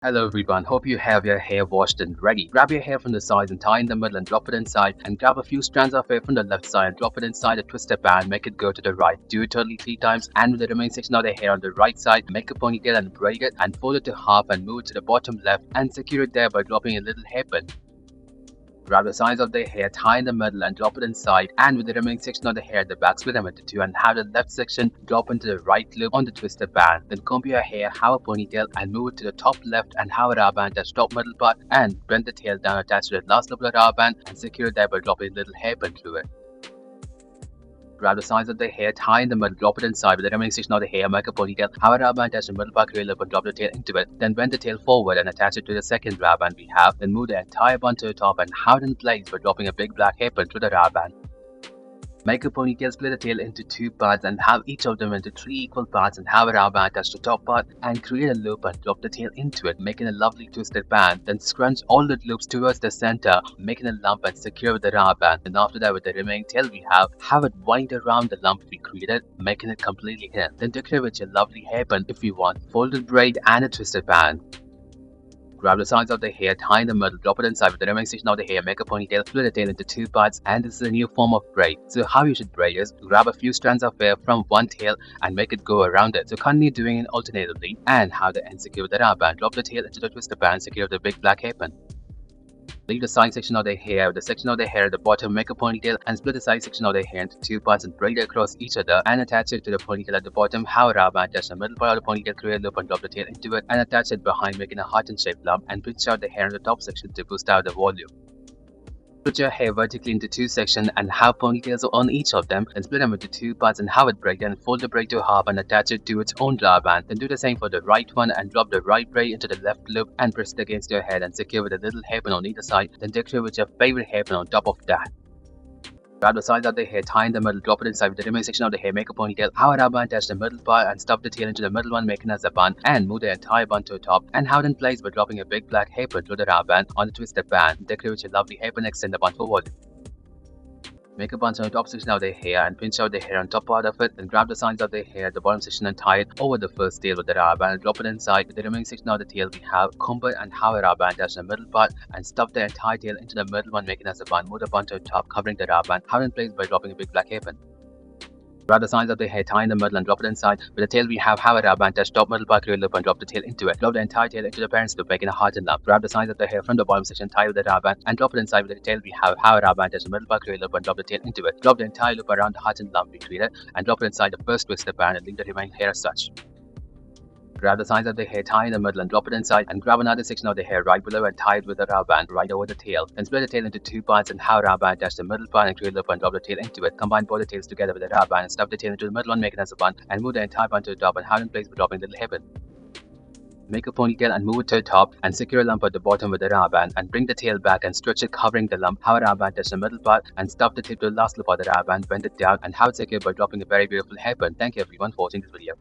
Hello everyone, hope you have your hair washed and ready. Grab your hair from the sides and tie in the middle and drop it inside, and grab a few strands of hair from the left side and drop it inside a twisted band, make it go to the right. Do it totally 3 times, and with the remaining section of the hair on the right side, make a ponytail and braid it and fold it to half and move it to the bottom left and secure it there by dropping a little hairpin. Grab the sides of the hair, tie in the middle and drop it inside, and with the remaining section of the hair at the back, split them into two and have the left section drop into the right loop on the twisted band. Then comb your hair, have a ponytail and move it to the top left and have a rubber band touch top middle part and bend the tail down, attach to the last loop of the rubber band and secure it there by dropping a little hairpin through it. Grab the sides of the hair, tie in the middle, drop it inside with the remaining section of the hair, make a ponytail, have a rubber band attach the middle part, create a loop and drop the tail into it. Then bend the tail forward and attach it to the second rubber band we have. Then move the entire bun to the top and have it in place by dropping a big black hairpin through the rubber band. Make a ponytail, split the tail into 2 parts and have each of them into 3 equal parts and have a rubber band attach the top part and create a loop and drop the tail into it, making a lovely twisted band. Then scrunch all the loops towards the center, making a lump and secure with the rubber band. And after that, with the remaining tail we have it wind around the lump we created, making it completely hidden. Then decorate with your lovely hairpin if you want, folded braid and a twisted band. Grab the sides of the hair, tie in the middle, drop it inside with the remaining section of the hair, make a ponytail, split the tail into 2 parts, and this is a new form of braid. So how you should braid is, grab a few strands of hair from one tail and make it go around it. So continue doing it alternatively and have the end secure with the rubber band. Drop the tail into the twisted band, secure with the big black hairpin. Leave the side section of the hair with the section of the hair at the bottom, make a ponytail and split the side section of the hair into 2 parts and braid it across each other and attach it to the ponytail at the bottom. Have a rubber band attach the middle part of the ponytail, create a loop and drop the tail into it and attach it behind, making a heart-and shaped lump and pinch out the hair in the top section to boost out the volume. Put your hair vertically into 2 sections and have ponytails on each of them, then split them into 2 parts and have it braid and fold the braid to half and attach it to its own rubber band. Then do the same for the right one and drop the right braid into the left loop and press it against your head and secure with a little hairpin on either side. Then decorate with your favorite hairpin on top of that. Grab the sides of the hair, tie in the middle, drop it inside with the remaining section of the hair, make a ponytail, have a rubber band attach the middle part and stuff the tail into the middle one, making as a bun and move the entire bun to the top and have it in place by dropping a big black hairpin through the rubber band on the twisted band. Decorate with your lovely hairpin, extend the bun forward. Make a bunch on the top section of the hair and pinch out the hair on top part of it. Then grab the sides of the hair at the bottom section and tie it over the first tail with the rubber band and drop it inside. With the remaining section of the tail we have comb it and have a rubber band attach the middle part and stuff the entire tail into the middle one, making as a bun. Move the bun to the top, covering the rubber band. Have it in place by dropping a big black hairpin. Grab the sides of the hair, tie in the middle and drop it inside. With the tail we have a rubber band attach top middle part, create a loop and drop the tail into it. Drop the entire tail into the parent loop, making a heart and lump. Grab the sides of the hair from the bottom section, tie with the rubber band and drop it inside. With the tail we have a rubber band attach the middle part, create a loop and drop the tail into it. Drop the entire loop around the heart and lump we created and drop it inside the first twisted band and leave the remaining hair as such. Grab the sides of the hair, tie in the middle and drop it inside and grab another section of the hair right below and tie it with a rubber band right over the tail. Then split the tail into 2 parts and have a rubber band attach the middle part and create a loop and drop the tail into it. Combine both the tails together with the rubber band and stuff the tail into the middle one, make it as a bun and move the entire bun to the top and have it in place by dropping a little hairpin. Make a ponytail and move it to the top and secure a lump at the bottom with the rubber band and bring the tail back and stretch it covering the lump. Have a rubber band touch the middle part and stuff the tip to the last loop of the rubber band, bend it down and have it secured by dropping a very beautiful hairpin. Thank you everyone for watching this video.